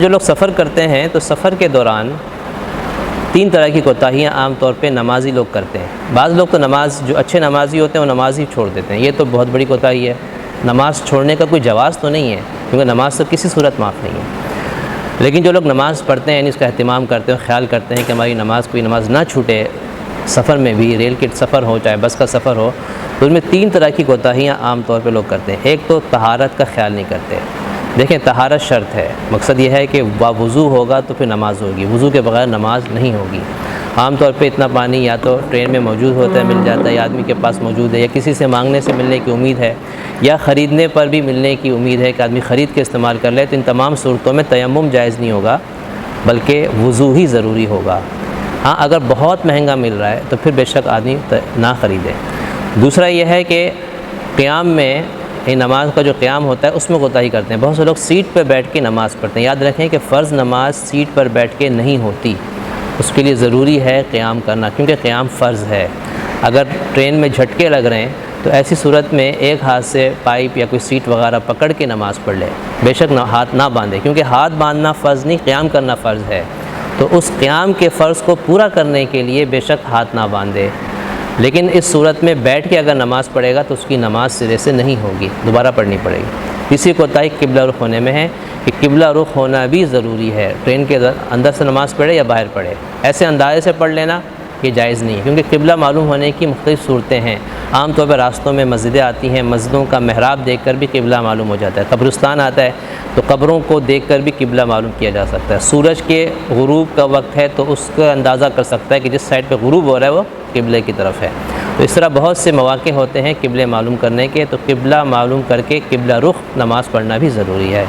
جو لوگ سفر کرتے ہیں تو سفر کے دوران تین طرح کی کوتاہیاں عام طور پہ نمازی لوگ کرتے ہیں۔ بعض لوگ تو نماز، جو اچھے نمازی ہوتے ہیں وہ نماز ہی چھوڑ دیتے ہیں، یہ تو بہت بڑی کوتاہی ہے۔ نماز چھوڑنے کا کوئی جواز تو نہیں ہے، کیونکہ نماز تو کسی صورت معاف نہیں ہے، لیکن جو لوگ نماز پڑھتے ہیں یعنی اس کا اہتمام کرتے ہیں، خیال کرتے ہیں کہ ہماری کوئی نماز نہ چھوٹے، سفر میں بھی، ریل کے سفر ہو چاہے بس کا سفر ہو، تو ان میں تین طرح کی کوتاہیاں عام طور پہ لوگ کرتے ہیں۔ ایک تو طہارت کا خیال نہیں کرتے۔ دیکھیں، طہارت شرط ہے، مقصد یہ ہے کہ وضو ہوگا تو پھر نماز ہوگی، وضو کے بغیر نماز نہیں ہوگی۔ عام طور پہ اتنا پانی یا تو ٹرین میں موجود ہوتا ہے، مل جاتا ہے، یا آدمی کے پاس موجود ہے، یا کسی سے مانگنے سے ملنے کی امید ہے، یا خریدنے پر بھی ملنے کی امید ہے کہ آدمی خرید کے استعمال کر لے، تو ان تمام صورتوں میں تیمم جائز نہیں ہوگا، بلکہ وضو ہی ضروری ہوگا۔ ہاں، اگر بہت مہنگا مل رہا ہے تو پھر بے شک آدمی نہ خریدے۔ دوسرا یہ ہے کہ قیام میں، نماز کا جو قیام ہوتا ہے اس میں کوتاہی کرتے ہیں۔ بہت سے لوگ سیٹ پہ بیٹھ کے نماز پڑھتے ہیں۔ یاد رکھیں کہ فرض نماز سیٹ پر بیٹھ کے نہیں ہوتی، اس کے لیے ضروری ہے قیام کرنا، کیونکہ قیام فرض ہے۔ اگر ٹرین میں جھٹکے لگ رہے ہیں تو ایسی صورت میں ایک ہاتھ سے پائپ یا کوئی سیٹ وغیرہ پکڑ کے نماز پڑھ لے، بے شک ہاتھ نہ باندھے، کیونکہ ہاتھ باندھنا فرض نہیں، قیام کرنا فرض ہے۔ تو اس قیام کے فرض کو پورا کرنے کے لیے بے شک ہاتھ نہ باندھے، لیکن اس صورت میں بیٹھ کے اگر نماز پڑھے گا تو اس کی نماز سرے سے نہیں ہوگی، دوبارہ پڑھنی پڑے گی۔ تیسری کوتاہی قبلہ رخ ہونے میں ہے کہ قبلہ رخ ہونا بھی ضروری ہے، ٹرین کے اندر سے نماز پڑھے یا باہر پڑھے، ایسے اندازے سے پڑھ لینا یہ جائز نہیں ہے، کیونکہ قبلہ معلوم ہونے کی مختلف صورتیں ہیں۔ عام طور پر راستوں میں مسجدیں آتی ہیں، مسجدوں کا محراب دیکھ کر بھی قبلہ معلوم ہو جاتا ہے، قبرستان آتا ہے تو قبروں کو دیکھ کر بھی قبلہ معلوم کیا جا سکتا ہے۔ سورج کے غروب کا وقت ہے تو اس کا اندازہ کر سکتا ہے کہ جس سائڈ پہ غروب ہو رہا ہے وہ قبلے کی طرف ہے۔ تو اس طرح بہت سے مواقع ہوتے ہیں قبلے معلوم کرنے کے، تو قبلہ معلوم کر کے قبلہ رخ نماز پڑھنا بھی ضروری ہے۔